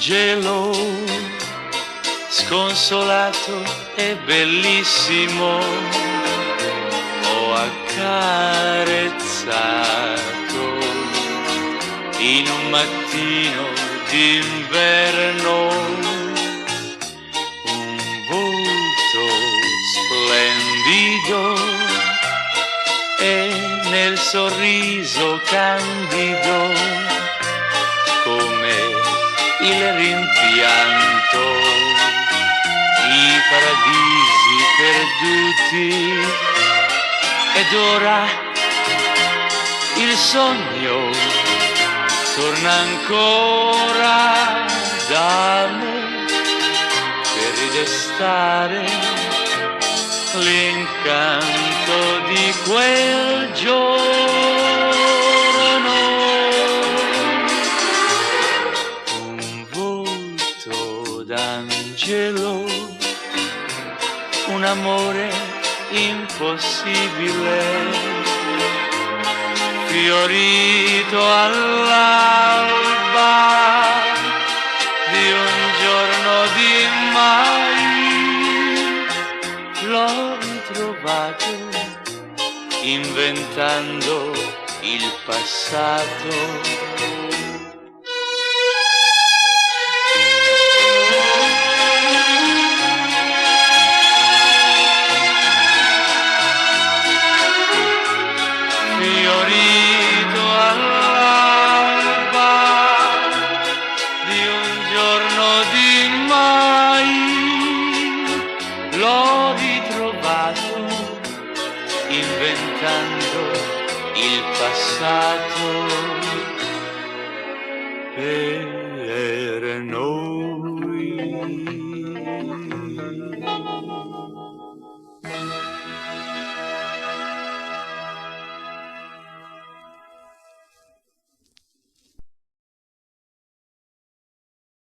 d'angelo, sconsolato e bellissimo, ho accarezzato in un mattino d'inverno un volto splendido e nel sorriso candido come il rimpianto, i paradisi perduti, ed ora il sogno torna ancora da me per ridestare l'incanto di quel giorno. Un volto d'angelo, un amore impossibile, fiorito all'alba di un giorno di mai, l'ho ritrovato inventando il passato. Fiorito all'alba di un giorno di mai, l'ho ritrovato inventando il passato per noi.